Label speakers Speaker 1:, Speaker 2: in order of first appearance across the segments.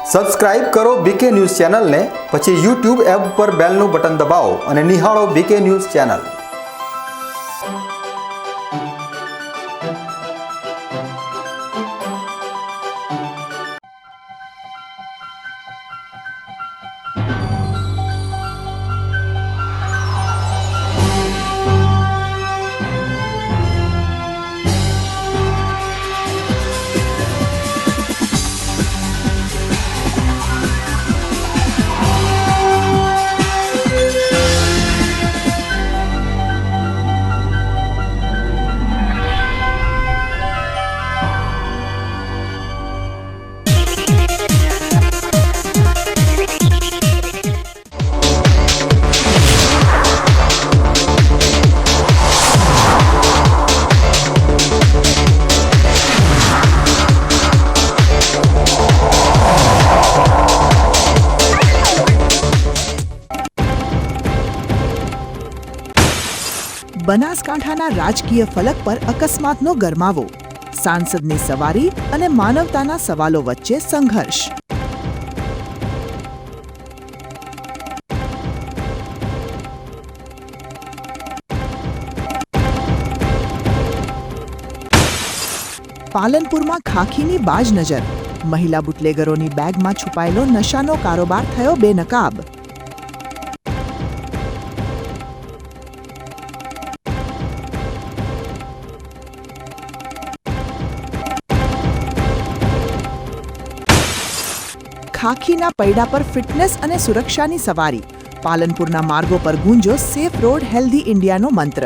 Speaker 1: Subscribe કરો બીકે news ચેનલને, પછી યુટ્યુબ એપ પર બેલનું બટન દબાવો અને નિહાળો બીકે ન્યૂઝ ચેનલ।
Speaker 2: બનાસકાંઠાના રાજકીય ફલક પર અકસ્માતનો ગરમાવો, સાંસદની સવારી અને માનવતાના સવાલો વચ્ચે સંઘર્ષ। પાલનપુરમાં ખાખીની બાજ નજર, મહિલા બુટલેગરોની બેગમાં છુપાયેલો નશાનો કારોબાર થયો બેનકાબ। ખાખીના પૈડા પર ફિટનેસ અને સુરક્ષાની સવારી, પાલનપુરના માર્ગો પર ગુંજો સેફ રોડ હેલ્ધી ઇન્ડિયાનો મંત્ર।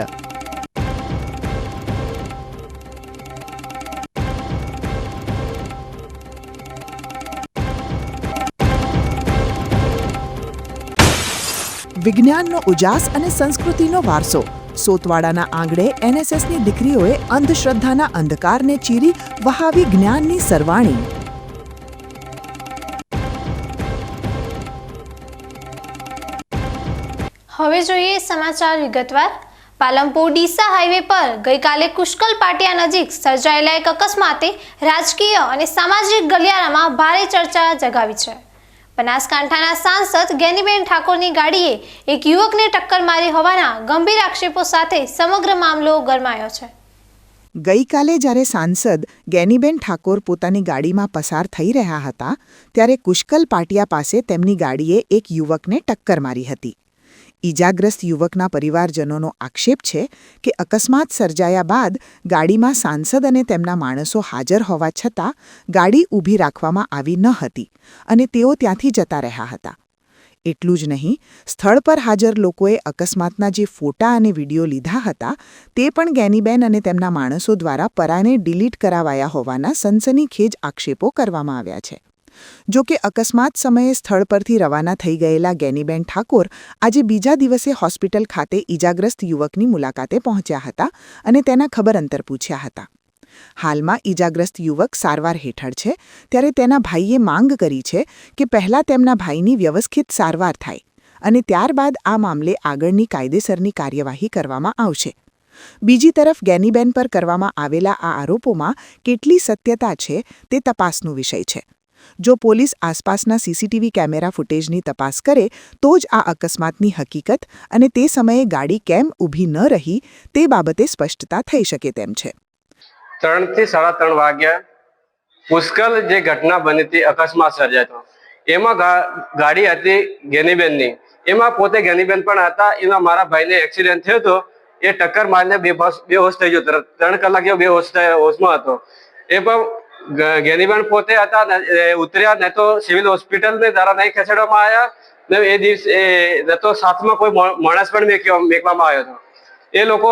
Speaker 2: વિજ્ઞાનનો ઉજાસ અને સંસ્કૃતિનો વારસો, સોતવાડાના આંગણે એનએસએસની દીકરીઓએ અંધશ્રદ્ધાના અંધકારને ચીરી વહાવી જ્ઞાનની સરવાણી।
Speaker 3: હવે જોઈએ સમાચાર વિગતવાર। પાલનપુર ડીસા હાઈવે પર ગઈકાલે કુશકલ પાટિયા નજીક સર્જાયેલા એક અકસ્માતે રાજકીય અને સામાજિક ગલિયારામાં ભારે ચર્ચા જગાવી છે। બનાસકાંઠાના સાંસદ ગેનીબેન ઠાકોરની ગાડીએ એક યુવકને ટક્કર મારી હોવાના ગંભીર આક્ષેપો સાથે સમગ્ર મામલો ગરમાયો છે।
Speaker 2: ગઈકાલે જ્યારે સાંસદ ગેનીબેન ઠાકોર પોતાની ગાડીમાં પસાર થઈ રહ્યા હતા, ત્યારે કુશકલ પાટિયા પાસે તેમની ગાડીએ એક યુવકને ટક્કર મારી હતી। ઈજાગ્રસ્ત યુવકના પરિવારજનોનો આક્ષેપ છે કે અકસ્માત સર્જાયા બાદ ગાડીમાં સાંસદ અને તેમના માણસો હાજર હોવા છતાં ગાડી ઊભી રાખવામાં આવી ન હતી અને તેઓ ત્યાંથી જતા રહ્યા હતા। એટલું જ નહીં, સ્થળ પર હાજર લોકોએ અકસ્માતના જે ફોટા અને વિડીયો લીધા હતા તે પણ ગેનીબેન અને તેમના માણસો દ્વારા પરાને ડિલીટ કરાવાયા હોવાના સનસનીખેજ આક્ષેપો કરવામાં આવ્યા છે। જો કે અકસ્માત સમયે સ્થળ પરથી રવાના થઈ ગયેલા ગેનીબેન ઠાકોર આજે બીજા દિવસે હોસ્પિટલ ખાતે ઈજાગ્રસ્ત યુવકની મુલાકાતે પહોંચ્યા હતા અને તેના ખબર અંતર પૂછ્યા હતા। હાલમાં ઈજાગ્રસ્ત યુવક સારવાર હેઠળ છે, ત્યારે તેના ભાઈએ માંગ કરી છે કે પહેલાં તેમના ભાઈની વ્યવસ્થિત સારવાર થાય અને ત્યારબાદ આ મામલે આગળની કાયદેસરની કાર્યવાહી કરવામાં આવશે। બીજી તરફ ગેનીબેન પર કરવામાં આવેલા આ આરોપોમાં કેટલી સત્યતા છે તે તપાસનો વિષય છે। જો પોલીસ આસપાસના સીસીટીવી કેમેરા ફૂટેજની તપાસ કરે તો જ આ અકસ્માતની હકીકત અને તે સમયે ગાડી કેમ ઊભી ન રહી તે બાબતે સ્પષ્ટતા થઈ શકે તેમ છે।
Speaker 4: 3 થી 3:30 વાગ્યા પુષ્કલ જે ઘટના બની હતી, અકસ્માત સર્જાયો, એમાં ગાડી હતી ગેનીબેનની, એમાં પોતે ગેનીબેન પણ હતા। એમાં મારા ભાઈને એક્સિડન્ટ થયો હતો, એ ટક્કર મારીને બેહોશ થઈ ગયો, 3 કલાક જેવો હોશમાં હતો। એ પણ ગેનીબેન પોતે હતા, ઉતર્યા ને તો સિવિલ હોસ્પિટલ ને દ્વારા નહીં ખસેડવામાં આવ્યા ને એ દિવસે ને તો સાથમાં કોઈ માણસ પણ મેકવામાં આવ્યો હતો। એ લોકો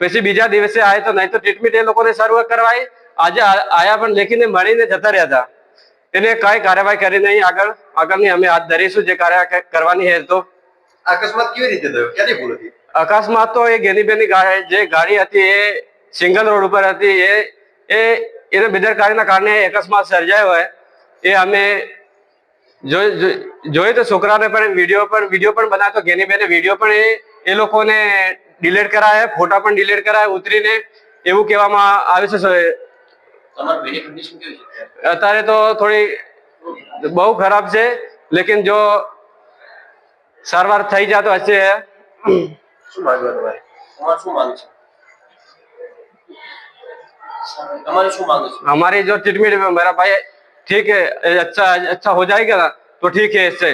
Speaker 4: પછી બીજા દિવસે આવ્યા તો નહીં તો ટ્રીટમેન્ટ એ લોકોને શરૂ કરવાઈ, આજે આયા પણ લેખીને મળીને જતા રહ્યા હતા। એને કઈ કાર્યવાહી કરી નહીં, આગળની અમે હાથ ધરીશું જે કાર્ય કરવાની છે। તો
Speaker 5: અકસ્માત કેવી રીતે થયો, ક્યાંની ભૂલ હતી?
Speaker 4: અકસ્માત તો એ ગેનીબેનની જે ગાડી હતી એ સિંગલ રોડ ઉપર હતી, એને બેદરકારીના કારણે અકસ્માત સર્જાયો હોય। એ અમે જોઈ તો છોકરાને પણ વિડીયો પણ બનાવ્યો તો ગેનીબેને વિડીયો પણ એ લોકોને ડિલીટ કરાયા, ફોટા પણ ડિલીટ કરાયા ઉતરીને, એવું કહેવામાં આવે છે।
Speaker 5: તમારી બેની કન્ડિશન કેવી છે?
Speaker 4: અત્યારે તો થોડી બહુ ખરાબ છે, લેકિન જો સારવાર થઈ જાય તો अच्छे है।
Speaker 5: શું માંગવા તમારે? તમારે શું માંગ છે? તમારે શું માંગ છે?
Speaker 4: हमारी जो ट्रीटमेंट में मेरा भाई ठीक है, अच्छा हो जाएगा ना तो ठीक है इससे।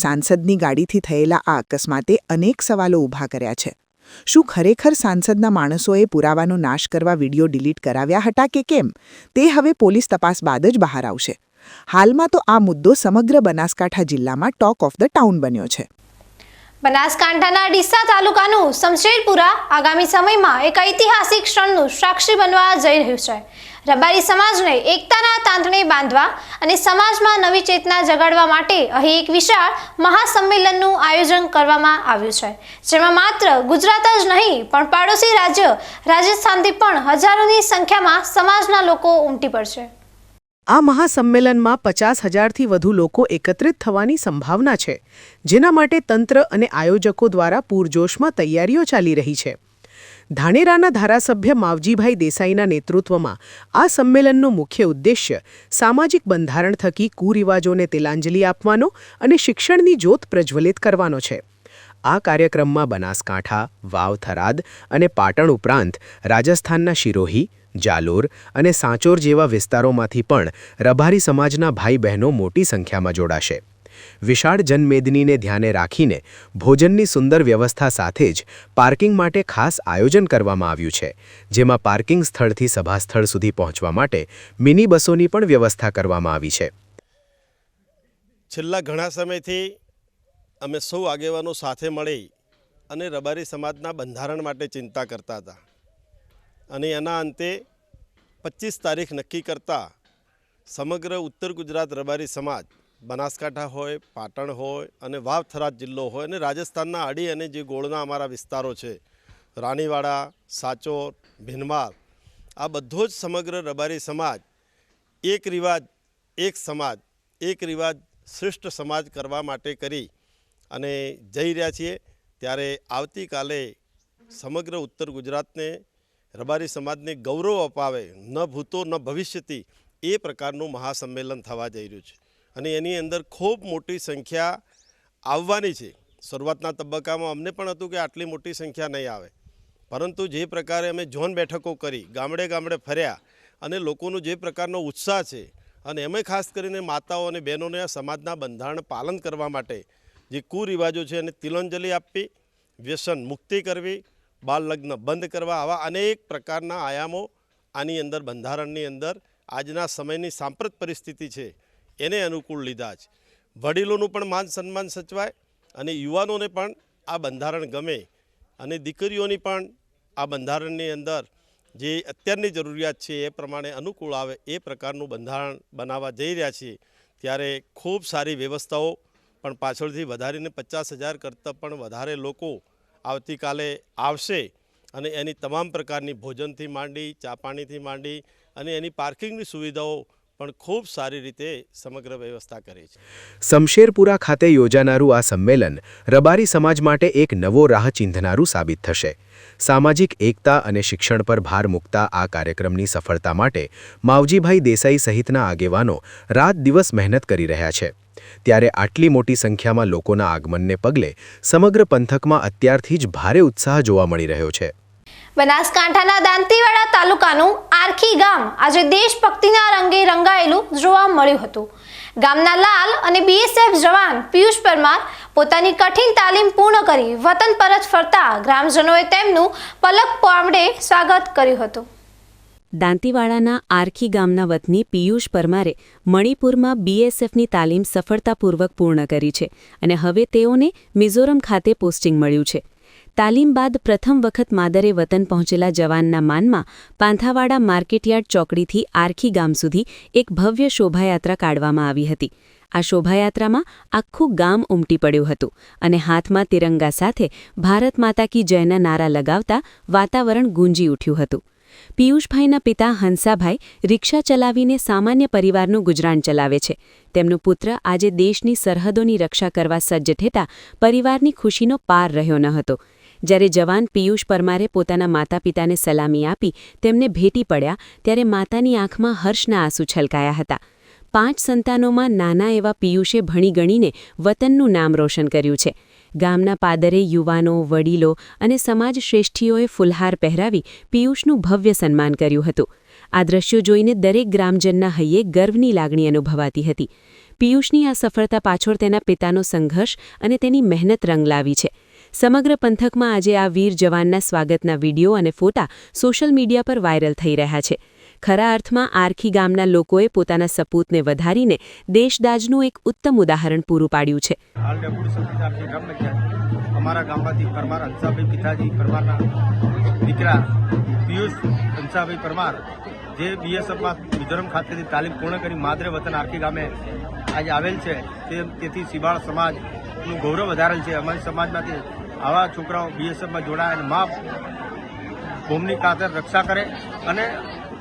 Speaker 2: સાંસદની ગાડીથી થયેલા આ અકસ્માતે અનેક સવાલો ઊભા કર્યા છે. શું ખરેખર સાંસદના માણસોએ પુરાવાનો નાશ કરવા વિડીયો ડિલીટ કરાવ્યા હતા કે કેમ, તે હવે પોલીસ તપાસ બાદ જ બહાર આવશે. હાલમાં તો આ મુદ્દો સમગ્ર બનાસકાંઠા જિલ્લામાં ટોક ઓફ ધ ટાઉન બન્યો છે.
Speaker 3: બનાસકાંઠાના ડીસા તાલુકાનું શમશેરપુરા આગામી સમયમાં એક ઐતિહાસિક ક્ષણનું સાક્ષી બનવા જઈ રહ્યું છે. રબારી સમાજને એકતાના તાંતણે બાંધવા અને સમાજમાં નવી ચેતના જગાડવા માટે અહીં એક વિશાળ મહાસંમેલનનું આયોજન કરવામાં આવ્યું છે, જેમાં માત્ર ગુજરાત જ નહીં પણ પાડોશી રાજ્ય રાજસ્થાનથી પણ હજારોની સંખ્યામાં સમાજના લોકો ઉમટી પડશે.
Speaker 6: આ મહાસંમેલનમાં 50,000થી વધુ લોકો એકત્રિત થવાની સંભાવના છે, જેના માટે તંત્ર અને આયોજકો દ્વારા પૂરજોશમાં તૈયારીઓ ચાલી રહી છે. ધાનેરાના ધારાસભ્ય માવજીભાઈ દેસાઈના નેતૃત્વમાં આ સંમેલનનો મુખ્ય ઉદ્દેશ્ય સામાજિક બંધારણ થકી કુરિવાજોને તિલાંજલિ આપવાનો અને શિક્ષણની જ્યોત પ્રજ્વલિત કરવાનો છે. આ કાર્યક્રમમાં બનાસકાંઠા, વાવ, થરાદ અને પાટણ ઉપરાંત રાજસ્થાનના શિરોહી, જાલોર અને સાંચોર જેવા વિસ્તારોમાંથી પણ રબારી સમાજના ભાઈ બહેનો મોટી સંખ્યામાં જોડાશે. વિશાળ જનમેદનીને ધ્યાને રાખીને ભોજનની સુંદર વ્યવસ્થા સાથે જ પાર્કિંગ માટે ખાસ આયોજન કરવામાં આવ્યું છે, જેમાં પાર્કિંગ સ્થળથી સભાસ્થળ સુધી પહોંચવા માટે મિની બસોની પણ વ્યવસ્થા કરવામાં આવી છે.
Speaker 7: છેલ્લા ઘણા સમયથી અમે સૌ આગેવાનો સાથે મળી અને રબારી સમાજના બંધારણ માટે ચિંતા કરતા હતા, અને એના અંતે 25 તારીખ નક્કી કરતા સમગ્ર ઉત્તર ગુજરાત રબારી સમાજ, બનાસકાંઠા હોય, પાટણ હોય અને વાવ થરાદ જિલ્લો હોય અને રાજસ્થાનના અડી અને જે ગોળના અમારા વિસ્તારો છે, રાણીવાડા, સાચોર, ભીનમાર, આ બધો જ સમગ્ર રબારી સમાજ એક રિવાજ એક સમાજ, એક રિવાજ શ્રેષ્ઠ સમાજ કરવા માટે કરી અને જઈ રહ્યા છીએ. ત્યારે આવતીકાલે સમગ્ર ઉત્તર ગુજરાતને રબારી સમાજને ગૌરવ અપાવે, ન ભૂતો ન ભવિષ્યથી, એ પ્રકારનું મહાસંમેલન થવા જઈ રહ્યું છે અને એની અંદર ખૂબ મોટી સંખ્યા આવવાની છે. શરૂઆતના તબક્કામાં અમને પણ હતું કે આટલી મોટી સંખ્યા નહીં આવે, પરંતુ જે પ્રકારે અમે ઝોન બેઠકો કરી, ગામડે ગામડે ફર્યા અને લોકોનો જે પ્રકારનો ઉત્સાહ છે, અને એમાં ખાસ કરીને માતાઓ અને બહેનોને આ સમાજના બંધારણ પાલન કરવા માટે જે કુરિવાજો છે એને તિલાંજલિ આપવી, વ્યસન મુક્તિ કરવી, બાળ લગ્ન બંધ કરવા, આવા અનેક પ્રકારના આયામો આની અંદર બંધારણની અંદર આજના સમયની સાંપ્રત પરિસ્થિતિ છે એને અનુકૂળ લીધા છે. વડીલોનું પણ માન સન્માન સચવાય અને યુવાનોને પણ આ બંધારણ ગમે અને દીકરીઓની પણ આ બંધારણની અંદર જે અત્યારની જરૂરિયાત છે એ પ્રમાણે અનુકૂળ આવે એ પ્રકારનું બંધારણ બનાવવા જઈ રહ્યા છીએ. ત્યારે ખૂબ સારી વ્યવસ્થાઓ પણ પાછળથી વધારીને 50,000 કરતાં પણ વધારે લોકો આવતીકાલે આવશે અને એની તમામ પ્રકારની ભોજનથી માંડી, ચા પાણીથી માંડી અને એની પાર્કિંગની સુવિધાઓ પણ ખૂબ સારી રીતે સમગ્ર વ્યવસ્થા કરી છે.
Speaker 6: શમશેરપુરા ખાતે યોજાનારું આ સંમેલન રબારી સમાજ માટે એક નવો રાહ ચીંધનારું સાબિત થશે. સામાજિક એકતા અને શિક્ષણ પર ભાર મૂકતા આ કાર્યક્રમની સફળતા માટે માવજીભાઈ દેસાઈ સહિતના આગેવાનો રાત દિવસ મહેનત કરી રહ્યા છે. ત્યારે આટલી મોટી સંખ્યામાં લોકોના આગમનને પગલે સમગ્ર પંથકમાં અત્યારથી જ ભારે ઉત્સાહ જોવા મળી રહ્યો છે.
Speaker 3: બનાસકાંઠાના દાંતીવાડા તાલુકાનું આરખી ગામ આજે દેશભક્તિના રંગે રંગાયેલું જોવા મળ્યું હતું. ગામના લાલ અને બીએસએફ જવાન પિયુષ પરમાર પોતાની કઠિન તાલીમ પૂર્ણ કરી વતન પરત ફરતા ગ્રામજનોએ તેમનું પલક પામડે સ્વાગત કર્યું હતું.
Speaker 8: દાંતીવાડાના આરખી ગામના વતની પિયુષ પરમારે મણિપુરમાં બીએસએફની તાલીમ સફળતાપૂર્વક પૂર્ણ કરી છે અને હવે તેઓને મિઝોરમ ખાતે પોસ્ટિંગ મળ્યું છે. તાલીમ બાદ પ્રથમ વખત માદરે વતન પહોંચેલા જવાનના માનમાં પાંથાવાડા માર્કેટયાર્ડ ચોકડીથી આરખી ગામ સુધી એક ભવ્ય શોભાયાત્રા કાઢવામાં આવી હતી. આ શોભાયાત્રામાં આખું ગામ ઉમટી પડ્યું હતું અને હાથમાં તિરંગા સાથે ભારત માતા કી જયના નારા લગાવતા વાતાવરણ ગુંજી ઉઠ્યું હતું. પિયુષભાઈના પિતા હંસાભાઈ રિક્ષા ચલાવીને સામાન્ય પરિવારનું ગુજરાન ચલાવે છે. તેમનો પુત્ર આજે દેશની સરહદોની રક્ષા કરવા સજ્જ થતા પરિવારની ખુશીનો પાર રહ્યો ન હતો. જ્યારે જવાન પિયુષ પરમારે પોતાના માતા પિતાને સલામી આપી તેમને ભેટી પડ્યા ત્યારે માતાની આંખમાં હર્ષના આંસુ છલકાયા હતા. 5 સંતાનોમાં નાના એવા પિયુષે ભણી ગણીને વતનનું નામ રોશન કર્યું છે. ગામના પાદરે યુવાનો, વડીલો અને સમાજ શ્રેષ્ઠીઓએ ફુલહાર પહેરાવી પિયુષનું ભવ્ય સન્માન કર્યું હતું. આ દ્રશ્યો જોઈને દરેક ગ્રામજનના હૈયે ગર્વની લાગણી અનુભવાતી હતી. પિયુષની આ સફળતા પાછળ તેના પિતાનો સંઘર્ષ અને તેની મહેનત રંગ લાવી છે. સમગ્ર પંથકમાં આજે આ વીર જવાનના સ્વાગતના વિડીયો અને ફોટા સોશિયલ મીડિયા પર વાયરલ થઈ રહ્યા છે. ખરા અર્થમાં આરખી ગામના લોકોએ પોતાના સપૂતને વધારીને દેશદાજનું એક ઉત્તમ ઉદાહરણ પૂરું પાડ્યું છે.
Speaker 5: હાલ ડેપ્યુટી સરપંચ આરખી ગ્રામ પંચાયત અમારા ગામમાંથી પરમાર હંસાભાઈ પિતાજી પરમારના દીકરા પિયુષ હંસાભાઈ પરમાર જે બીએસએફમાં મિઝોરમ ખાતેથી તાલીમ પૂર્ણ કરી માદરે વતન આરખી ગામે આજે આવેલ છે. તેથી સિબાળ સમાજનું ગૌરવ વધારેલ છે. અમારી સમાજમાંથી આવા છોકરાઓ બીએસએફમાં જોડાય અને મા ભૂમિની ખાતર રક્ષા કરે અને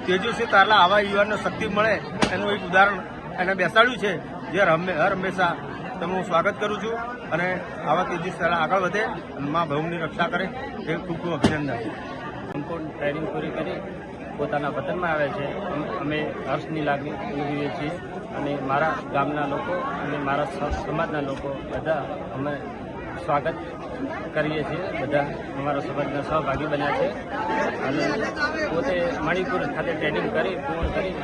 Speaker 5: તેજસ્વી તારલા આવા યુવાનને શક્તિ મળે એનું એક ઉદાહરણ એને બેસાડ્યું છે. જે હર હંમેશા તેમનું સ્વાગત કરું છું અને આવા તેજસ્વી તારલા આગળ વધે અને મા ભૂમિની રક્ષા કરે એ ખૂબ ખૂબ અભિનંદન.
Speaker 9: સંપૂર્ણ ટ્રેનિંગ પૂરી કરી પોતાના વતનમાં આવે છે. અમે હર્ષની લાગણી અનુભવીએ છીએ અને મારા ગામના લોકો અને મારા સમાજના લોકો બધા અમે સ્વાગત કરીએ છીએ. બધા અમારા સમાજના સહભાગી બન્યા છે અને પોતે મણિપુર ખાતે ટ્રેનિંગ કરી પૂર્ણ કરી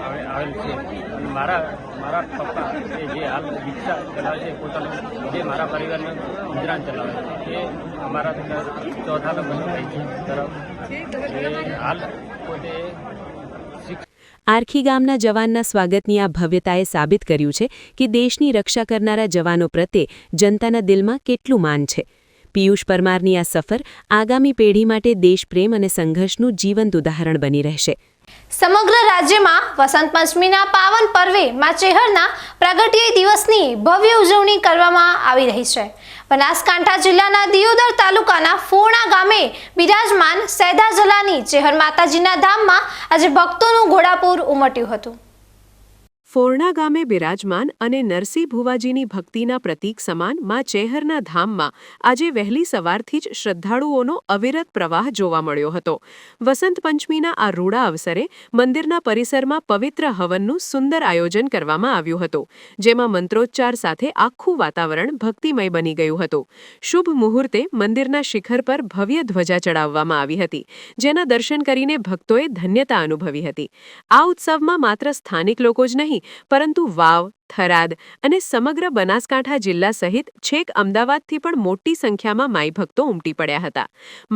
Speaker 9: અને આવેલ છે. અને મારા પપ્પા જે હાલ રિક્ષા ચલાવે છે પોતાનું, જે મારા પરિવારનું ગુજરાન ચલાવે છે, એ અમારા ચોથા નંબરની તરફ એ હાલ પોતે
Speaker 8: આરખી ગામના જવાનના સ્વાગતની આ ભવ્યતાએ સાબિત કર્યું છે કે દેશની રક્ષા કરનારા જવાનો પ્રત્યે જનતાના દિલમાં કેટલું માન છે. પિયુષ પરમારની આ સફર આગામી પેઢી માટે દેશપ્રેમ અને સંઘર્ષનું જીવંત ઉદાહરણ બની રહેશે.
Speaker 3: સમગ્ર રાજ્યમાં વસંત પંચમીના પાવન પર્વે માં ચેહરના પ્રાગટ્ય દિવસની ભવ્ય ઉજવણી કરવામાં આવી રહી છે. બનાસકાંઠા જિલ્લાના દિયોદર તાલુકાના ફોરણા ગામે બિરાજમાન સૈદાજલાની ચેહર માતાજીના ધામમાં આજે ભક્તોનું ઘોડાપૂર ઉમટ્યું હતું.
Speaker 6: ફોરણા ગામે બિરાજમાન અને નરસિંહ ભુવાજીની ભક્તિના પ્રતીક સમાન માં ચેહરના ધામમાં આજે વહેલી સવારથી જ શ્રદ્ધાળુઓનો અવિરત પ્રવાહ જોવા મળ્યો હતો. વસંત પંચમીના આ રૂડા અવસરે મંદિરના પરિસરમાં પવિત્ર હવનનું સુંદર આયોજન કરવામાં આવ્યું હતું, જેમાં મંત્રોચ્ચાર સાથે આખું વાતાવરણ ભક્તિમય બની ગયું હતું. શુભ મુહૂર્તે મંદિરના શિખર પર ભવ્ય ધ્વજા ચડાવવામાં આવી હતી, જેના દર્શન કરીને ભક્તોએ ધન્યતા અનુભવી હતી. આ ઉત્સવમાં માત્ર સ્થાનિક લોકો જ નહીં પરંતુ વાવ, થરાદ અને સમગ્ર બનાસકાંઠા જિલ્લા સહિત છેક અમદાવાદથી પણ મોટી સંખ્યામાં માઈ ભક્તો ઉમટી પડ્યા હતા.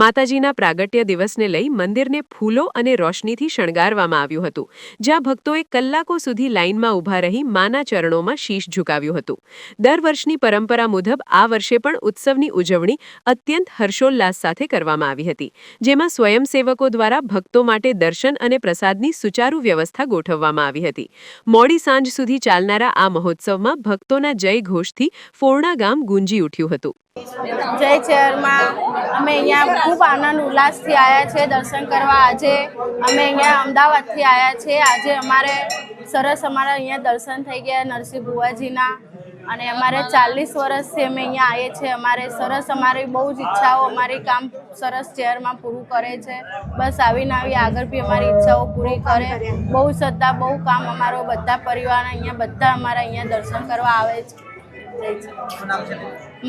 Speaker 6: માતાજીના પ્રાગટ્ય દિવસને લઈ મંદિરને ફૂલો અને રોશનીથી શણગારવામાં આવ્યું હતું, જ્યાં ભક્તોએ કલાકો સુધી લાઇનમાં ઊભા રહી માના ચરણોમાં શીશ ઝુકાવ્યું હતું. દર વર્ષની પરંપરા મુજબ આ વર્ષે પણ ઉત્સવની ઉજવણી અત્યંત હર્ષોલ્લાસ સાથે કરવામાં આવી હતી, જેમાં સ્વયંસેવકો દ્વારા ભક્તો માટે દર્શન અને પ્રસાદની સુચારુ વ્યવસ્થા ગોઠવવામાં આવી હતી. મોડી સાંજ સુધી ચાલનારા આ મહોત્સવમાં ભક્તોના જય ઘોષથી ફોરણા ગામ ગુંજી ઉઠ્યું હતું.
Speaker 10: જય ચેહરમાં અમે અહીંયા ખૂબ આનંદ ઉલ્લાસથી આવ્યા છે દર્શન કરવા. આજે અમે અહીંયા અમદાવાદથી આવ્યા છે. આજે અમારે સરસ અમારા અહીંયા દર્શન થઈ ગયા નરસિંહ ભુવાજીના અને અમારે 40 વર્ષથી અમે અહીંયા આવીએ છીએ. અમારે સરસ અમારી બહુ જ ઈચ્છાઓ અમારી કામ સરસ ચેહરમાં પૂરું કરે છે. બસ આવીને આવી આગળ બી અમારી ઈચ્છાઓ પૂરી કરે. બહુ શ્રદ્ધા, બહુ કામ અમારો બધા પરિવાર અહીંયા બધા અમારા અહીંયા દર્શન કરવા આવે છે.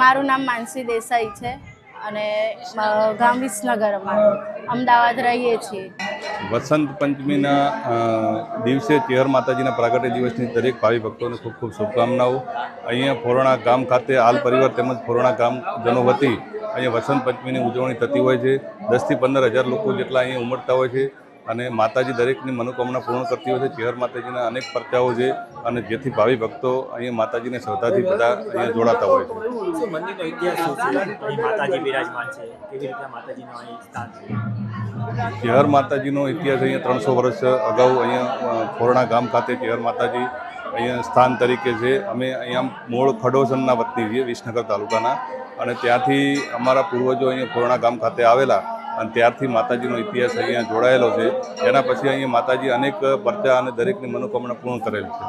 Speaker 10: મારું નામ માનસી દેસાઈ છે અને ગામ વિસનગર અમારું અમદાવાદ રહીએ છીએ.
Speaker 11: વસંત પંચમીના દિવસે ચેહર માતાજીના પ્રાગટ્ય દિવસની દરેક ભાવિ ભક્તોને ખૂબ ખૂબ શુભકામનાઓ. અહીંયા ફોરણા ગામ ખાતે હાલ પરિવાર તેમજ ફોરણા ગામજનો વતી અહીંયા વસંત પંચમીની ઉજવણી થતી હોય છે. 10 થી 15 હજાર લોકો જેટલા અહીંયા ઉમટતા હોય છે અને માતાજી દરેકની મનોકામના પૂર્ણ કરતી હોય છે. ચેહર માતાજીના અનેક પરચાઓ છે અને જેથી ભાવિ ભક્તો અહીંયા માતાજીને શ્રદ્ધાથી બધા અહીંયા જોડાતા હોય છે.
Speaker 9: મંદિરનો ઇતિહાસ શું છે? અહીં માતાજી બિરાજમાન છે, કેવી રીતે માતાજીનો અહીં સ્થાન છે?
Speaker 11: ચેહર માતાજીનો ઇતિહાસ અહીંયા 300 વર્ષ અગાઉ અહીંયા ફોરણા ગામ ખાતે ચેહર માતાજી અહીંયા સ્થાન તરીકે છે. અમે અહીંયા મૂળ ખડોસનના વતની છીએ, વિસનગર તાલુકાના, અને ત્યાંથી અમારા પૂર્વજો અહીંયા ફોરણા ગામ ખાતે આવેલા અને ત્યારથી માતાજીનો ઇતિહાસ અહીંયા જોડાયેલો છે. એના પછી અહીંયા માતાજી અનેક પરચા અને દરેકની મનોકામના પૂર્ણ કરેલ છે.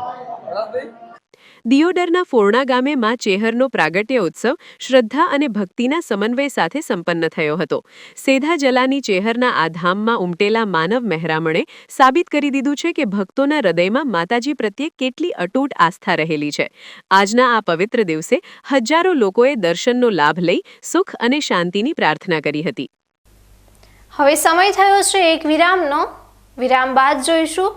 Speaker 8: દિયોદરના ફોરણા ગામે માં ચેહરનો પ્રાગટ્ય ઉત્સવ શ્રદ્ધા અને ભક્તિના સમન્વય સાથે સંપન્ન થયો હતો. સેધા જલાની ચેહરના આ ધામમાં ઉમટેલા માનવ મહેરામણે સાબિત કરી દીધું છે કે ભક્તોના હૃદયમાં માતાજી પ્રત્યે કેટલી અતૂટ આસ્થા રહેલી છે. આજના આ પવિત્ર દિવસે હજારો લોકોએ દર્શનનો લાભ લઈ સુખ અને શાંતિની પ્રાર્થના કરી હતી.
Speaker 3: હવે સમય થયો છે એક વિરામનો. વિરામ બાદ જોઈશું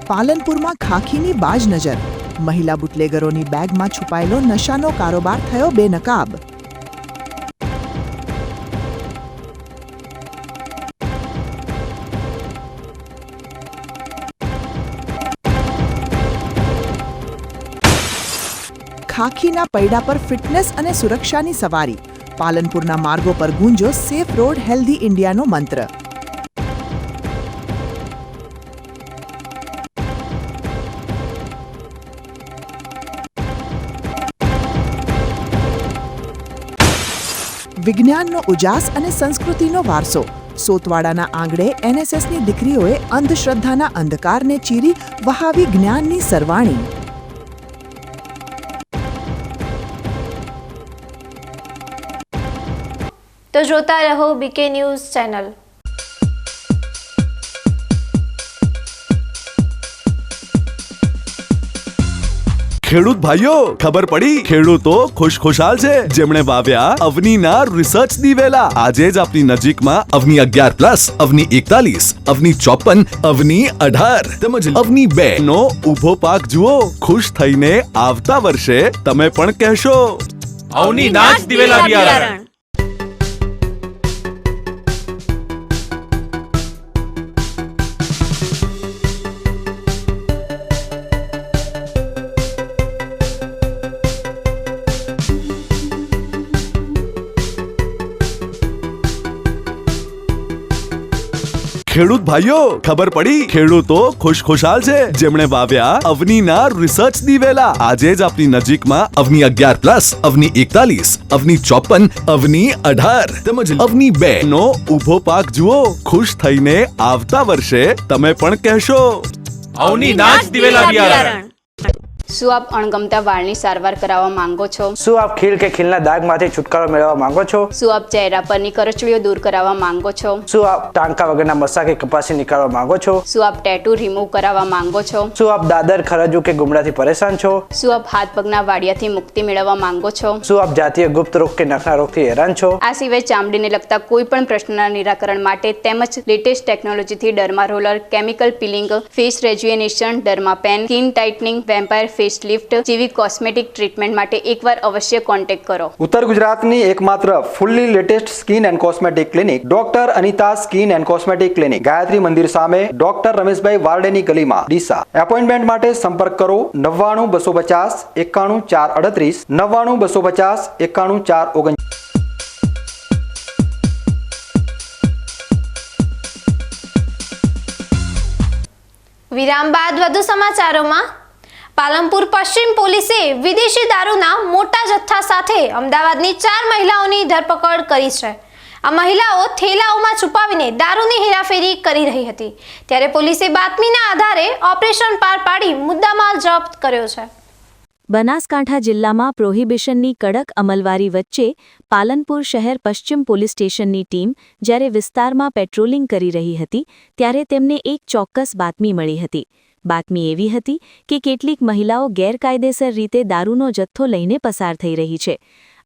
Speaker 2: પાલનપુરમાં ખાખીની બાજ નજર. મહિલા બુટલેગરોની બેગમાં છુપાયેલો નશાનો કારોબાર થયો બેનકાબ. ખાખીના પૈડા પર ફિટનેસ અને સુરક્ષાની સવારી. પાલનપુરના માર્ગો પર ગુંજો સેફ રોડ હેલ્ધી ઇન્ડિયાનો મંત્ર. વિજ્ઞાનનો ઉજાસ અને સંસ્કૃતિનો વારસો. સોતવાડાના આંગણે એનએસએસની દીકરીઓએ અંધશ્રદ્ધાના અંધકારને ચીરી વહાવી જ્ઞાનની સરવાણી.
Speaker 3: તો જોતા રહો બીકે ન્યૂઝ ચેનલ.
Speaker 12: ખેડૂત ભાઈઓ, ખબર પડી? ખેડૂતો ખુશખુશાલ છે જેમણે વાવ્યા અવનીના રિસર્ચ દિવેલા. આજે જ આપની નજીકમાં અવની 11+, અવની 41, અવની 54, અવની 18 તેમજ અવની 2 નો ઊભો પાક જુઓ. ખુશ થઈને આવતા વર્ષે તમે પણ કહેશો,
Speaker 13: અવની નાચ દિવેલા બિયારણ.
Speaker 12: ખેડૂત ભાઈઓ, ખબર પડી? ખેડૂતો ખુશખુશાલ છે જેમણે વાવ્યા અવનીના રિસર્ચ દિવેલા. આજે જ આપની નજીકમાં અવની 11+, અવની 41, અવની 54, અવની 18 તેમજ અવની 2 નો ઊભો પાક જુઓ. ખુશ થઈને આવતા વર્ષે તમે પણ કહેશો,
Speaker 13: અવની નાચ દિવેલા બિયારણ.
Speaker 14: શું આપ અણગમતા વાળની સારવાર કરાવવા માંગો છો?
Speaker 15: શું આપ ખીલ કે ખીલના દાગમાંથી છુટકારો મેળવવા માંગો છો?
Speaker 14: શું આપ ચહેરા પરની કરચલીઓ દૂર કરાવવા માંગો છો?
Speaker 15: શું આપ ટાંકા વગરના મસા કે કપાસી નીકાળવા માંગો છો?
Speaker 14: શું આપ ટેટુ રિમૂવ કરાવવા માંગો છો?
Speaker 15: શું આપ દાદર, ખરજુ કે ગુમડાથી પરેશાન છો?
Speaker 14: શું આપ હાથ પગના વાડિયાથી મુક્તિ મેળવવા માંગો છો?
Speaker 15: શું આપ જાતીય ગુપ્ત રોગ કે નખના રોગથી હેરાન છો?
Speaker 14: આ સિવાય ચામડીને લગતા કોઈ પણ પ્રશ્નના નિરાકરણ માટે તેમજ લેટેસ્ટ ટેકનોલોજીથી derma roller, chemical peeling, face rejuvenation, derma pen, skin tightening, vampire face lift જેવી કોસ્મેટિક ટ્રીટમેન્ટ માટે એકવાર અવશ્ય કોન્ટેક્ટ કરો.
Speaker 1: ઉત્તર ગુજરાતની એકમાત્ર fully latest skin and cosmetic clinic doctor Anita skin and cosmetic clinic, Gayatri Mandir સામે, ડોક્ટર રમેશભાઈ વારડેની ગલીમાં, ડીસા. એપોઇન્ટમેન્ટ માટે સંપર્ક કરો 99 250 91 438, 99 250 91 439.
Speaker 3: વિરામ બાદ વધુ સમાચારોમાં. પાલનપુર પશ્ચિમ પોલીસે વિદેશી દારૂના મોટા જથ્થા સાથે અમદાવાદની 4 મહિલાઓની ધરપકડ કરી છે. આ મહિલાઓ થેલાઓમાં છુપાવીને દારૂની હેરાફેરી કરી રહી હતી, ત્યારે પોલીસે બાતમીના આધારે ઓપરેશન પાર પાડી મુદ્દામાલ જપ્ત કર્યો છે.
Speaker 8: બનાસકાંઠા જિલ્લામાં પ્રોહિબિશનની કડક અમલવારી વચ્ચે પાલનપુર શહેર પશ્ચિમ પોલીસ સ્ટેશનની ટીમ જ્યારે વિસ્તારમાં પેટ્રોલિંગ કરી રહી હતી ત્યારે તેમને એક ચોક્કસ બાતમી મળી હતી. બાતમી એવી હતી કે કેટલીક મહિલાઓ ગેરકાયદેસર રીતે દારૂનો જથ્થો લઈને પસાર થઈ રહી છે.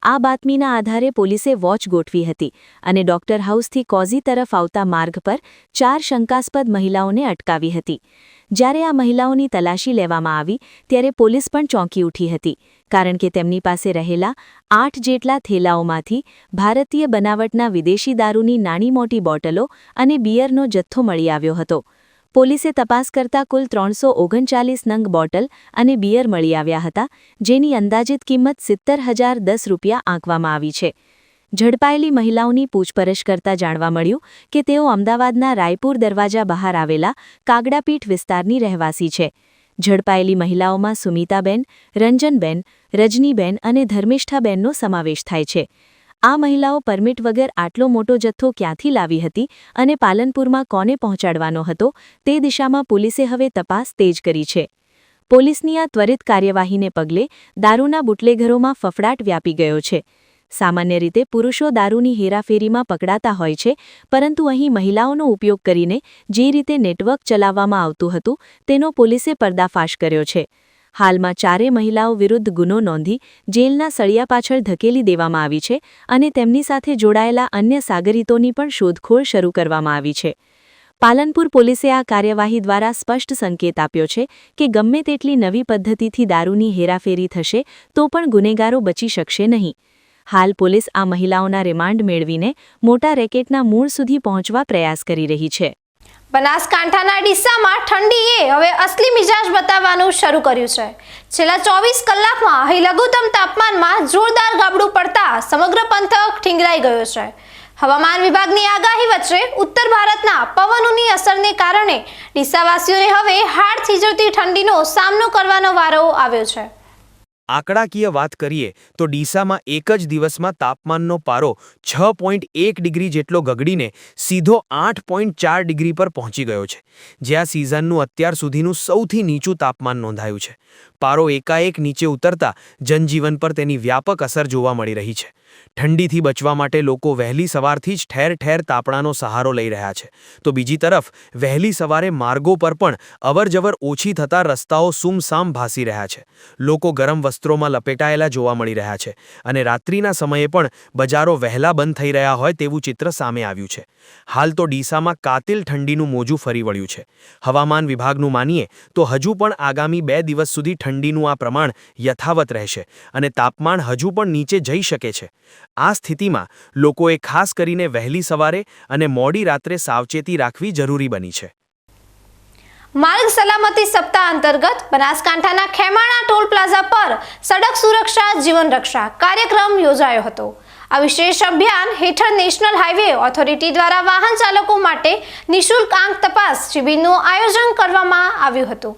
Speaker 8: આ બાતમીના આધારે પોલીસે વોચ ગોઠવી હતી અને ડોક્ટર હાઉસથી કોઝી તરફ આવતા માર્ગ પર 4 શંકાસ્પદ મહિલાઓને અટકાવી હતી. જ્યારે આ મહિલાઓની તલાશી લેવામાં આવી ત્યારે પોલીસ પણ ચોંકી ઉઠી હતી, કારણ કે તેમની પાસે રહેલા 8 જેટલા થેલાઓમાંથી ભારતીય બનાવટના વિદેશી દારૂની નાની મોટી બોટલો અને બિયરનો જથ્થો મળી આવ્યો હતો. પોલીસે તપાસ કરતા કુલ 339 નંગ બોટલ અને બિયર મળી આવ્યા હતા, જેની અંદાજિત કિંમત 70,010 રૂપિયા આંકવામાં આવી છે. ઝડપાયેલી મહિલાઓની પૂછપરછ કરતા જાણવા મળ્યું કે તેઓ અમદાવાદના રાયપુર દરવાજા બહાર આવેલા કાગડાપીઠ વિસ્તારની રહેવાસી છે. ઝડપાયેલી મહિલાઓમાં સુમિતાબેન, રંજનબેન, રજનીબેન અને ધર્મિષ્ઠાબેનનો સમાવેશ થાય છે. આ મહિલાઓ પરમિટ વગર આટલો મોટો જથ્થો ક્યાંથી લાવી હતી અને પાલનપુરમાં કોને પહોંચાડવાનો હતો તે દિશામાં પોલીસે હવે તપાસ તેજ કરી છે. પોલીસની આ ત્વરિત કાર્યવાહીને પગલે દારૂના બુટલેઘરોમાં ફફડાટ વ્યાપી ગયો છે. સામાન્ય રીતે પુરુષો દારૂની હેરાફેરીમાં પકડાતા હોય છે, પરંતુ અહીં મહિલાઓનો ઉપયોગ કરીને જે રીતે નેટવર્ક ચલાવવામાં આવતું હતું તેનો પોલીસે પર્દાફાશ કર્યો છે. હાલમાં 4 મહિલાઓ વિરુદ્ધ ગુનો નોંધી જેલના સળિયા પાછળ ધકેલી દેવામાં આવી છે અને તેમની સાથે જોડાયેલા અન્ય સાગરીતોની પણ શોધખોળ શરૂ કરવામાં આવી છે. પાલનપુર પોલીસે આ કાર્યવાહી દ્વારા સ્પષ્ટ સંકેત આપ્યો છે કે ગમે તેટલી નવી પદ્ધતિથી દારૂની હેરાફેરી થશે તો પણ ગુનેગારો બચી શકશે નહીં. હાલ પોલીસ આ મહિલાઓના રિમાન્ડ મેળવીને મોટા રેકેટના મૂળ સુધી પહોંચવા પ્રયાસ કરી રહી છે.
Speaker 3: બનાસકાંઠાના ડીસામાં ઠંડીએ હવે અસલી મિજાજ બતાવવાનું શરૂ કર્યું છે. છેલ્લા 24 કલાકમાં અહીં લઘુત્તમ તાપમાનમાં જોરદાર ગાબડું પડતા સમગ્ર પંથક ઠીંગરાઈ ગયો છે. હવામાન વિભાગની આગાહી વચ્ચે ઉત્તર ભારતના પવનોની અસરને કારણે ડીસાવાસીઓને હવે હાડ થીજવતી ઠંડીનો સામનો કરવાનો વારો આવ્યો છે.
Speaker 16: આંકડાકીય વાત કરીએ તો ડીસામાં એક જ દિવસમાં તાપમાનનો પારો 6.1 ડિગ્રી જેટલો ગગડીને સીધો 8.4 ડિગ્રી પર પહોંચી ગયો છે, જે આ સિઝનનું અત્યાર સુધીનું સૌથી નીચું તાપમાન નોંધાયું છે. પારો એકાએક નીચે ઉતરતા જનજીવન પર તેની વ્યાપક અસર જોવા મળી રહી છે. ઠંડીથી બચવા માટે લોકો વહેલી સવારથી જ ઠેર ઠેર તાપણાનો સહારો લઈ રહ્યા છે, તો બીજી તરફ વહેલી સવારે માર્ગો પર પણ અવરજવર ઓછી થતા રસ્તાઓ સુમસામ ભાસી રહ્યા છે. લોકો ગરમ વસ્ત્રોમાં લપેટાયેલા જોવા મળી રહ્યા છે અને રાત્રિના સમયે પણ બજારો વહેલા બંધ થઈ રહ્યા હોય તેવું ચિત્ર સામે આવ્યું છે. હાલ તો ડીસામાં કાતિલ ઠંડીનું મોજું ફરી વળ્યું છે. હવામાન વિભાગનું માનીએ તો હજુ પણ આગામી 2 દિવસ સુધી ઠંડીનું આ પ્રમાણ યથાવત રહેશે અને તાપમાન હજુ પણ નીચે જઈ શકે છે. આ સ્થિતિમાં લોકોએ ખાસ કરીને વહેલી સવારે અને મોડી રાત્રે સાવચેતી રાખવી જરૂરી બની છે.
Speaker 3: માર્ગ સલામતી સપ્તાહ અંતર્ગત બનાસકાંઠાના ખેમાણા ટોલ પ્લાઝા પર સડક સુરક્ષા જીવન રક્ષા કાર્યક્રમ યોજાયો હતો. આ વિશેષ અભિયાન હેઠળ નેશનલ હાઈવે ઓથોરિટી દ્વારા વાહન ચાલકો માટે નિઃશુલ્ક આંખ તપાસ શિબિરનું આયોજન કરવામાં આવ્યું હતું.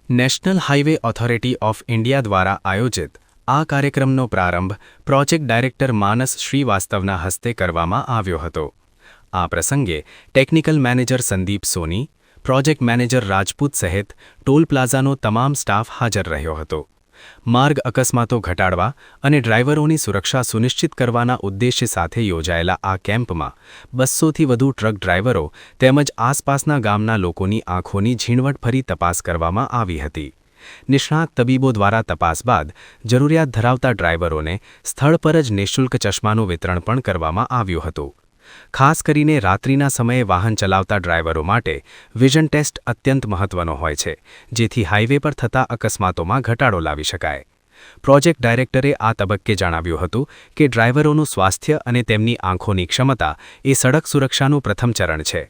Speaker 17: National highway authority of India દ્વારા આયોજિત આ કાર્યક્રમનો પ્રારંભ પ્રોજેક્ટ ડાયરેક્ટર માનસ શ્રીવાસ્તવના હસ્તે કરવામાં આવ્યો હતો. આ પ્રસંગે ટેકનિકલ મેનેજર સંદીપ સોની, પ્રોજેક્ટ મેનેજર રાજપૂત સહિત ટોલ પ્લાઝાનો તમામ સ્ટાફ હાજર રહ્યો હતો. માર્ગ અકસ્માતો ઘટાડવા અને ડ્રાઈવરોની સુરક્ષા સુનિશ્ચિત કરવાના ઉદ્દેશ્ય સાથે યોજાયેલા આ કેમ્પમાં 200થી વધુ ટ્રક ડ્રાઈવરો તેમજ આસપાસના ગામના લોકોની આંખોની ઝીણવટભરી તપાસ કરવામાં આવી હતી. નિષ્ણાત તબીબો દ્વારા તપાસ બાદ જરૂરિયાત ધરાવતા ડ્રાઈવરોને સ્થળ પર જ નિઃશુલ્ક ચશ્માનું વિતરણ પણ કરવામાં આવ્યું હતું. ખાસ કરીને રાત્રિના સમયે વાહન ચલાવતા ડ્રાઈવરો માટે વિઝન ટેસ્ટ અત્યંત મહત્વનો હોય છે, જેથી હાઈવે પર થતા અકસ્માતોમાં ઘટાડો લાવી શકાય. પ્રોજેક્ટ ડાયરેક્ટરે આ તબક્કે જણાવ્યું હતું કે ડ્રાઈવરોનું સ્વાસ્થ્ય અને તેમની આંખોની ક્ષમતા એ સડક સુરક્ષાનું પ્રથમ ચરણ છે.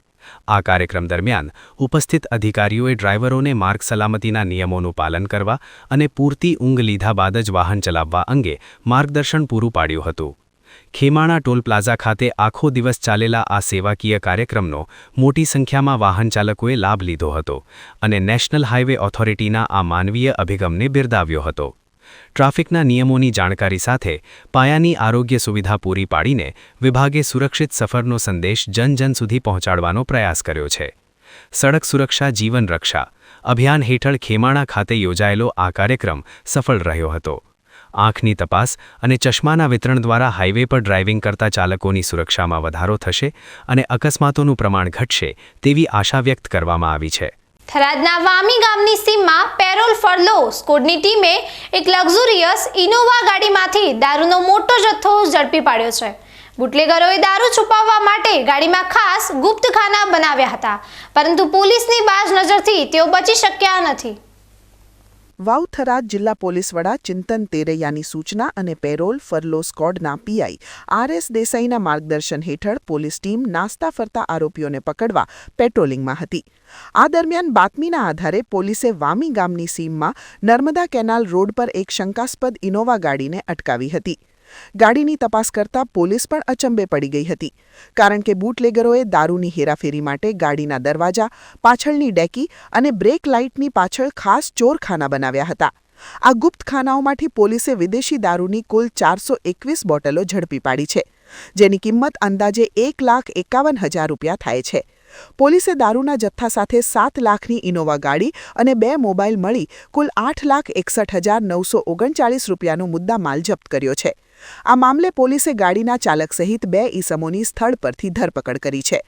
Speaker 17: આ કાર્યક્રમ દરમિયાન ઉપસ્થિત અધિકારીઓએ ડ્રાઈવરોને માર્ગ સલામતીના નિયમોનું પાલન કરવા અને પૂરતી ઊંઘ લીધા બાદ જ વાહન ચલાવવા અંગે માર્ગદર્શન પૂરું પાડ્યું હતું. ખેમાણા ટોલ પ્લાઝા ખાતે આખો દિવસ ચાલેલા આ સેવાકીય કાર્યક્રમનો મોટી સંખ્યામાં વાહન ચાલકોએ લાભ લીધો હતો અને નેશનલ હાઈવે ઓથોરિટીના આ માનવીય અભિગમને બિરદાવ્યો હતો. ટ્રાફિકના નિયમોની જાણકારી સાથે પાયાની આરોગ્ય સુવિધા પૂરી પાડીને વિભાગે સુરક્ષિત સફરનો સંદેશ જન સુધી પહોંચાડવાનો પ્રયાસ કર્યો છે. સડક સુરક્ષા જીવન રક્ષા અભિયાન હેઠળ ખેમાણા ખાતે યોજાયેલો આ કાર્યક્રમ સફળ રહ્યો હતો. આંખની તપાસ અને ચશ્માના વિતરણ દ્વારા હાઈવે પર ડ્રાઇવિંગ કરતા ચાલકોની સુરક્ષામાં વધારો થશે અને અકસ્માતોનું પ્રમાણ ઘટશે તેવી આશા વ્યક્ત કરવામાં આવી છે.
Speaker 3: થરાદના વામી ગામની સીમમાં પેરોલ ફરલો સ્કોડની ટીમે એક લક્ઝુરિયસ ઇનોવા ગાડીમાંથી દારૂનો મોટો જથ્થો ઝડપી પાડ્યો છે. બુટલેગરોએ દારૂ છુપાવવા માટે ગાડીમાં ખાસ ગુપ્તખાના બનાવ્યા હતા, પરંતુ પોલીસની બાજ નજરથી તેઓ બચી શક્યા નથી.
Speaker 2: વાવ થરાદ જિલ્લા પોલીસ વડા ચિંતન તેરૈયાની સૂચના અને પેરોલ ફરલો સ્કોડના પીઆઈ આર.એસ. દેસાઈના માર્ગદર્શન હેઠળ પોલીસ ટીમ નાસ્તા ફરતા આરોપીઓને પકડવા પેટ્રોલિંગમાં હતી. આ દરમિયાન બાતમીના આધારે પોલીસે વામી ગામની સીમમાં નર્મદા કેનાલ રોડ પર એક શંકાસ્પદ ઇનોવા ગાડીને અટકાવી હતી. ગાડીની તપાસ કરતા પોલીસ પણ અચંબે પડી ગઈ હતી, કારણ કે બુટલેગરોએ દારૂની હેરાફેરી માટે ગાડીના દરવાજા, પાછળની ડેકી અને બ્રેક લાઇટની પાછળ ખાસ ચોરખાના બનાવ્યા હતા. આ ગુપ્ત ખાનાઓમાંથી પોલીસે વિદેશી દારૂની કુલ 421 બોટલો ઝડપી પાડી છે, જેની કિંમત અંદાજે 1,51,000 રૂપિયા થાય છે. પોલીસે દારૂના જથ્થા સાથે 7 લાખની ઇનોવા ગાડી અને 2 મોબાઈલ મળી કુલ 8,61,939 રૂપિયાનો મુદ્દા માલ જપ્ત કર્યો છે. આ મામલે પોલીસે ગાડીના ચાલક સહિત 2 ઈસમોની સ્થળ પરથી ધરપકડ કરી છે.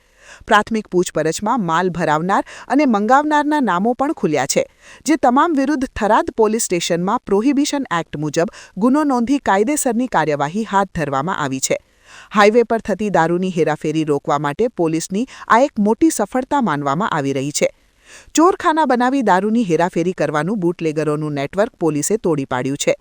Speaker 2: પ્રાથમિક પૂછપરછમાં માલ ભરાવનાર અને મંગાવનારના નામો પણ ખુલ્યા છે, જે તમામ વિરુદ્ધ થરાદ પોલીસ સ્ટેશનમાં પ્રોહિબિશન એક્ટ મુજબ ગુનો નોંધી કાયદેસરની કાર્યવાહી હાથ ધરવામાં આવી છે. હાઈવે પર થતી દારૂની હેરાફેરી રોકવા માટે પોલીસની આ એક મોટી સફળતા માનવામાં આવી રહી છે. ચોરખાના બનાવી દારૂની હેરાફેરી કરવાનું બુટલેગરોનું નેટવર્ક પોલીસે તોડી પાડ્યું છે.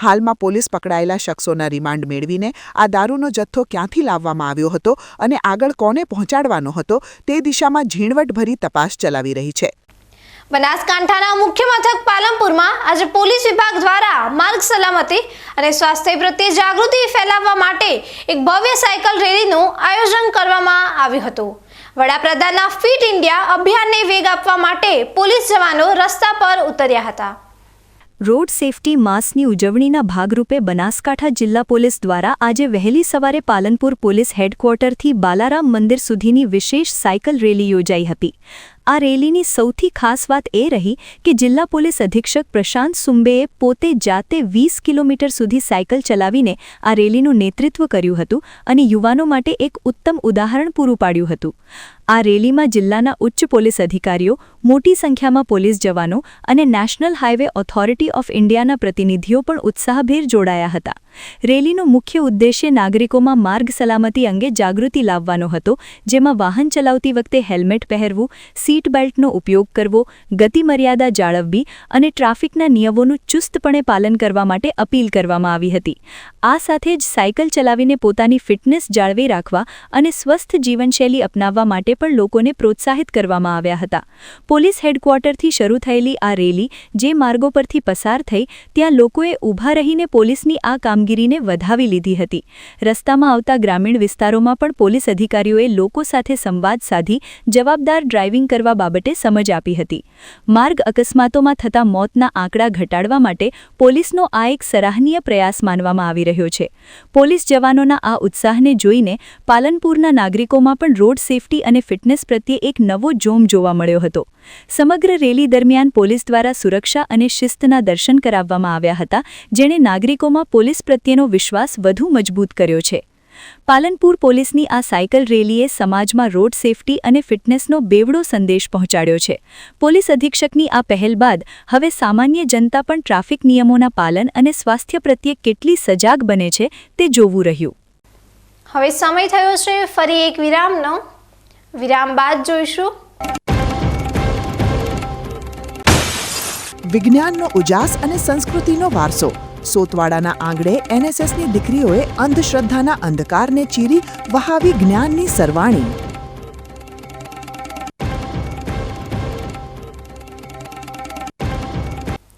Speaker 2: હાલમાં પોલીસ પકડાયેલા શખ્સોના રિમાન્ડ મેળવીને આ દારૂનો જથ્થો ક્યાંથી લાવવામાં આવ્યો હતો અને આગળ કોને પહોંચાડવાનો હતો તે દિશામાં ઝીણવટભરી તપાસ ચલાવી રહી છે.
Speaker 3: બનાસકાંઠાના મુખ્ય મથક પાલનપુરમાં આજે પોલીસ વિભાગ દ્વારા માર્ગ સલામતી અને સ્વાસ્થ્ય પ્રત્યે જાગૃતિ ફેલાવવા માટે એક ભવ્ય સાયકલ રેલીનું આયોજન કરવામાં આવ્યું હતું. વડાપ્રધાનના ફિટ ઇન્ડિયા અભિયાનને વેગ આપવા માટે પોલીસ જવાનો રસ્તા પર ઉતર્યા હતા.
Speaker 18: રોડ સેફટી માસની ઉજવણીના ભાગરૂપે બનાસકાંઠા જિલ્લા પોલીસ દ્વારા આજે વહેલી સવારે પાલનપુર પોલીસ હેડક્વાર્ટરથી બાલારામ મંદિર સુધીની વિશેષ સાયકલ રેલી યોજાઈ હતી. આ રેલીની સૌથી ખાસ વાત એ રહી કે જિલ્લા પોલીસ અધિક્ષક પ્રશાંત સુંબેએ પોતે જાતે 20 કિલોમીટર સુધી સાયકલ ચલાવીને આ રેલીનું નેતૃત્વ કર્યું હતું અને યુવાનો માટે એક ઉત્તમ ઉદાહરણ પૂરું પાડ્યું હતું. આ રેલીમાં જિલ્લાના ઉચ્ચ પોલીસ અધિકારીઓ, મોટી સંખ્યામાં પોલીસ જવાનો અને નેશનલ હાઈવે ઓથોરિટી ઓફ ઇન્ડિયાના પ્રતિનિધિઓ પણ ઉત્સાહભેર જોડાયા હતા. રેલીનો મુખ્ય ઉદ્દેશ્ય નાગરિકોમાં માર્ગ સલામતી અંગે જાગૃતિ લાવવાનો હતો, જેમાં વાહન ચલાવતી વખતે હેલ્મેટ પહેરવું, સીટ બેલ્ટનો ઉપયોગ કરવો, ગતિ મર્યાદા જાળવવી અને ટ્રાફિકના નિયમોનું ચુસ્તપણે પાલન કરવા માટે અપીલ કરવામાં આવી હતી. આ સાથે જ સાયકલ ચલાવીને પોતાની ફિટનેસ જાળવી રાખવા અને સ્વસ્થ જીવનશૈલી અપનાવવા માટે પણ લોકોને પ્રોત્સાહિત કરવામાં આવ્યા હતા. પોલીસ હેડક્વાર્ટરથી શરૂ થયેલી આ રેલી જે માર્ગો પરથી પસાર થઈ ત્યાં લોકોએ ઊભા રહીને પોલીસની આ કામગીરીને વધાવી લીધી હતી. રસ્તામાં આવતા ગ્રામીણ વિસ્તારોમાં પણ પોલીસ અધિકારીઓએ લોકો સાથે સંવાદ સાધી જવાબદાર ડ્રાઇવિંગ કરવા બાબતે સમજ આપી હતી. માર્ગ અકસ્માતોમાં થતા મોતના આંકડા ઘટાડવા માટે પોલીસનો આ એક સરાહનીય પ્રયાસ માનવામાં આવી રહ્યો છે. પોલીસ જવાનોના આ ઉત્સાહને જોઈને પાલનપુરના નાગરિકોમાં પણ રોડ સેફટી અને ફિટનેસ પ્રત્યે એક નવો જોમ જોવા મળ્યો હતો. સમગ્ર રેલી દરમિયાન પોલીસ દ્વારા સુરક્ષા અને શિસ્તના દર્શન કરાવવામાં આવ્યા હતા, જેણે નાગરિકોમાં પોલીસ પ્રત્યેનો વિશ્વાસ વધુ મજબૂત કર્યો છે. પાલનપુર પોલીસની આ સાયકલ રેલીએ સમાજમાં રોડ સેફટી અને ફિટનેસનો બેવડો સંદેશ પહોંચાડ્યો છે. પોલીસ અધિક્ષકની આ પહેલ બાદ હવે સામાન્ય જનતા પણ ટ્રાફિક નિયમોના પાલન અને સ્વાસ્થ્ય પ્રત્યે કેટલી સજાગ બને છે તે જોવું રહ્યું.
Speaker 3: હવે સમય થયો છે ફરી એક વિરામનો. વિરામ બાદ જોઈશું
Speaker 2: વિજ્ઞાનનો ઉજાસ અને સંસ્કૃતિનો વારસો. સોતવાડાના આંગણે એનએસએસની દીકરીઓએ અંધશ્રદ્ધાના અંધકારને ચીરી વહાવી જ્ઞાનની સરવાણી.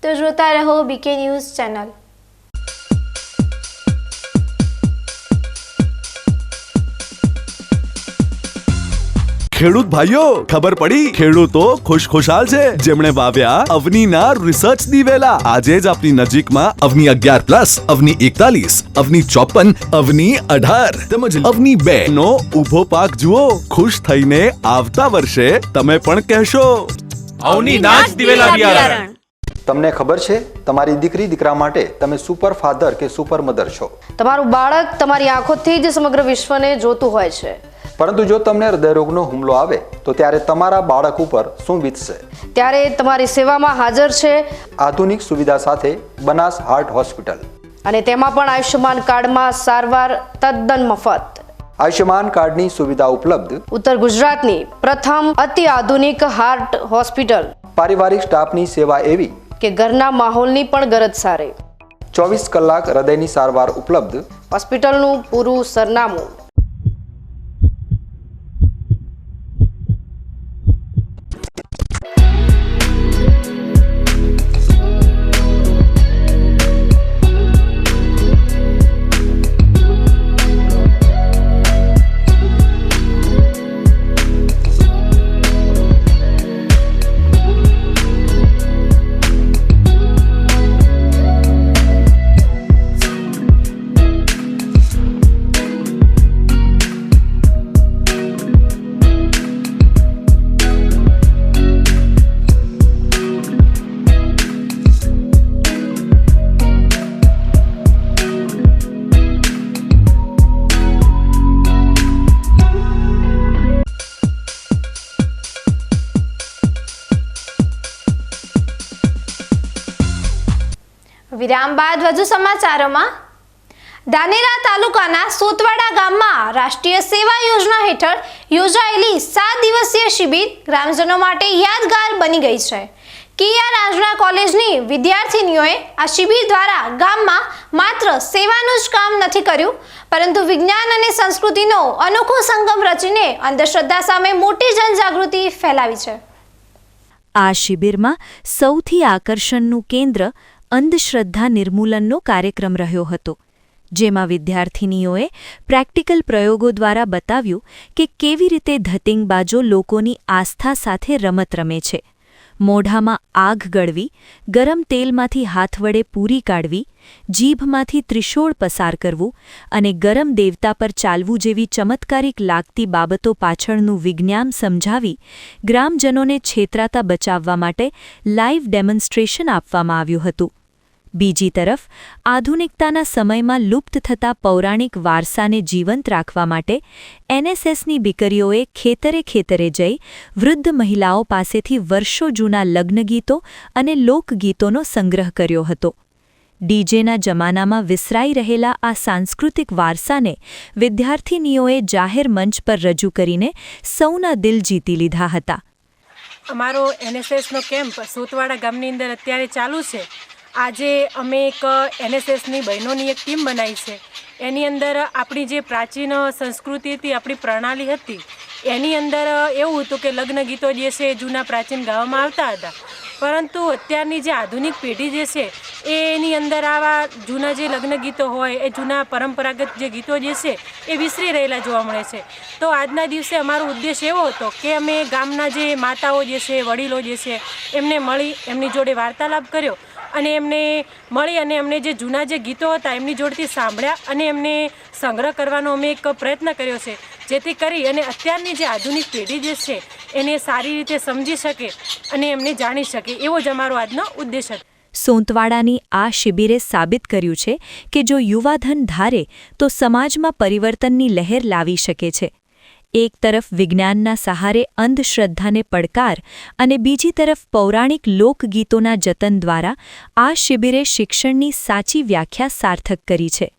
Speaker 3: તો જોતા રહો બીકે ન્યૂઝ ચેનલ.
Speaker 12: ખેડૂત ભાઈઓ, ખબર પડી? ખેડૂતો ખુશખુશાલ છે જેમણે વાવ્યા અવનીના રિસર્ચ દિવેલા. આજે જ આપની નજીકમાં અવની 11+, અવની 41, અવની 54, અવની 18 તેમજ અવની 2 નો ઊભો પાક જુઓ. ખુશ થઈને આવતા વર્ષે તમે પણ કહેશો
Speaker 13: અવની નાચ દિવેલા બિયારણ.
Speaker 1: તમને ખબર છે તમારી દીકરી દીકરા માટે તમે સુપર ફાધર કે સુપર મધર છો.
Speaker 19: તમારું બાળક તમારી આંખોથી જ સમગ્ર વિશ્વને જોતું હોય છે.
Speaker 1: પરંતુ જો તમને હૃદયરોગનો હુમલો આવે તો ત્યારે તમારા બાળક ઉપર શું વીતશે?
Speaker 19: ત્યારે તમારી સેવામાં હાજર છે
Speaker 1: આધુનિક સુવિધા સાથે બનાસ હાર્ટ હોસ્પિટલ,
Speaker 19: અને તેમાં પણ આયુષ્યમાન કાર્ડમાં સારવાર તદ્દન મફત.
Speaker 1: આયુષ્યમાન કાર્ડની સુવિધા ઉપલબ્ધ.
Speaker 19: ઉત્તર ગુજરાતની પ્રથમ અતિ આધુનિક હાર્ટ હોસ્પિટલ.
Speaker 1: પારિવારિક સ્ટાફની સેવા એવી
Speaker 19: કે ઘરના માહોલની પણ ગરજ સારે.
Speaker 1: 24 કલાક હૃદયની સારવાર ઉપલબ્ધ.
Speaker 19: હોસ્પિટલનું પૂરું સરનામું.
Speaker 3: વિરામ બાદ વધુ સમાચારોમાં ધાનેરા તાલુકાના સોતવાડા ગામમાં રાષ્ટ્રીય સેવા યોજના હેઠળ યોજાયેલી 7 દિવસીય શિબિર ગ્રામજનો માટે યાદગાર બની ગઈ છે. કિયા રાજના કોલેજની વિદ્યાર્થીનીઓએ આ શિબિર દ્વારા ગામમાં માત્ર સેવાનું જ કામ નથી કર્યું, પરંતુ વિજ્ઞાન અને સંસ્કૃતિનો અનોખો સંગમ રચીને અંધશ્રદ્ધા સામે મોટી જનજાગૃતિ ફેલાવી છે.
Speaker 18: આ શિબિરમાં સૌથી આકર્ષણનું કેન્દ્ર અંધશ્રદ્ધા નિર્મૂલનનો કાર્યક્રમ રહ્યો હતો, જેમાં વિદ્યાર્થીનીઓએ પ્રેક્ટિકલ પ્રયોગો દ્વારા બતાવ્યું કે કેવી રીતે ધતિંગબાજો લોકોની આસ્થા સાથે રમત રમે છે. મોઢામાં આગ ગળવી, ગરમ તેલમાંથી હાથ વડે પૂરી કાઢવી, જીભમાંથી ત્રિશૂળ પસાર કરવું અને ગરમ દેવતા પર ચાલવું જેવી ચમત્કારિક લાગતી બાબતો પાછળનું વિજ્ઞાન સમજાવી ગ્રામજનોને છેતરાતા બચાવવા માટે લાઇવ ડેમોન્સ્ટ્રેશન આપવામાં આવ્યું હતું. બીજી તરફ આધુનિકતાના સમયમાં લુપ્ત થતા પૌરાણિક વારસાને જીવંત રાખવા માટે એનએસએસની દીકરીઓએ ખેતરે જઈ વૃદ્ધ મહિલાઓ પાસેથી વર્ષો જૂના લગ્નગીતો અને લોકગીતોનો સંગ્રહ કર્યો હતો. ડીજેના જમાનામાં વિસરાઈ રહેલા આ સાંસ્કૃતિક વારસાને વિદ્યાર્થીનીઓએ જાહેર મંચ પર રજૂ કરીને સૌના દિલ જીતી લીધા હતા.
Speaker 20: અમારો એનએસએસનો કેમ્પ સોતવાડા ગામની અંદર અત્યારે ચાલુ છે. આજે અમે એક એનએસએસની બહેનોની એક ટીમ બનાવી છે. એની અંદર આપણી જે પ્રાચીન સંસ્કૃતિ હતી, આપણી પ્રણાલી હતી, એની અંદર એવું હતું કે લગ્ન ગીતો જે છે એ જૂના પ્રાચીન ગાવામાં આવતા હતા, પરંતુ અત્યારની જે આધુનિક પેઢી જે છે એની અંદર આવા જૂના જે લગ્ન ગીતો હોય, એ જૂના પરંપરાગત જે ગીતો જે છે એ વિસરી રહેલા જોવા મળે છે. તો આજના દિવસે અમારો ઉદ્દેશ એવો હતો કે અમે ગામના જે માતાઓ જે છે, વડીલો જે છે, એમને મળી એમની જોડે વાર્તાલાપ કર્યો અને એમને મળી અને એમને જે જૂના જે ગીતો હતા એમની જોડેથી સાંભળ્યા અને એમને સંગ્રહ કરવાનો અમે એક પ્રયત્ન કર્યો છે, જેથી કરી અને અત્યારની જે આધુનિક પેઢી જે છે એને સારી રીતે સમજી શકે અને એમને જાણી શકે, એવો જ અમારો આજનો ઉદ્દેશ હતો.
Speaker 18: સોંતવાડાની આ શિબિરે સાબિત કર્યું છે કે જો યુવાધન ધારે તો સમાજમાં પરિવર્તનની લહેર લાવી શકે છે. એક તરફ વિજ્ઞાનના સહારે અંધશ્રદ્ધાને પડકાર અને બીજી તરફ પૌરાણિક લોકગીતોના જતન દ્વારા આ શિબિરે શિક્ષણની સાચી વ્યાખ્યા સાર્થક કરી છે.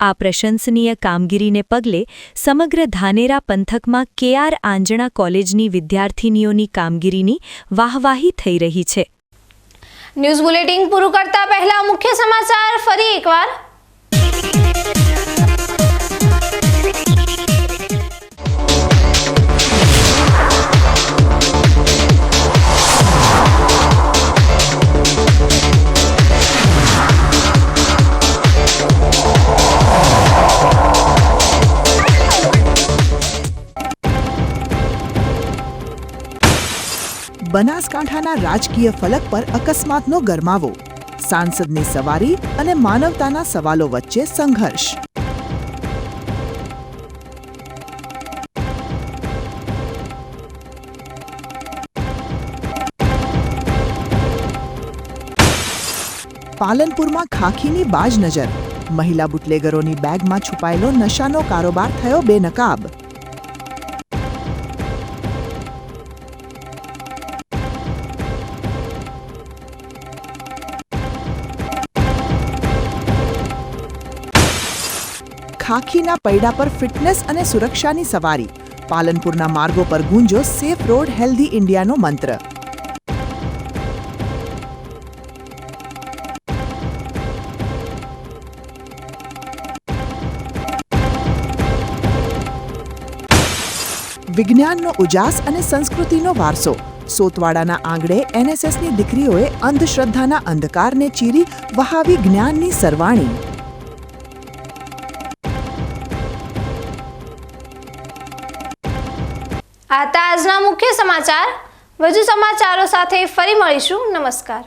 Speaker 18: આ પ્રશંસનીય કામગીરીને પગલે સમગ્ર ધાનેરા પંથકમાં કેઆર આંજણા કોલેજની વિદ્યાર્થીનીઓની કામગીરીની વાહવાહી થઈ રહી છે.
Speaker 3: ન્યૂઝ બુલેટિન પૂરું કરતા પહેલા મુખ્ય સમાચાર ફરી એકવાર.
Speaker 2: બનાસકાંઠાના રાજકીય ફલક પર અકસ્માતનો ગરમાવો, સાંસદની સવારી અને માનવતાના સવાલો વચ્ચે સંઘર્ષ. પાલનપુરમાં ખાખીની બાજ નજર, મહિલા બુટલેગરોની બેગમાં છુપાયેલો નશાનો કારોબાર થયો બેનકાબ. ખાખીના પૈડા પર ફિટનેસ અને સુરક્ષાની સવારી, પાલનપુરના માર્ગો પર ગુંજો સેફ રોડ હેલ્ધી ઇન્ડિયાનો મંત્ર. વિજ્ઞાનનો ઉજાસ અને સંસ્કૃતિનો વારસો, સોતવાડાના આંગણે એનએસએસની દીકરીઓએ અંધશ્રદ્ધાના અંધકારને ચીરી વહાવી જ્ઞાનની સરવાણી.
Speaker 3: આ હતા આજના મુખ્ય સમાચાર. વધુ સમાચારો સાથે ફરી મળીશું. નમસ્કાર.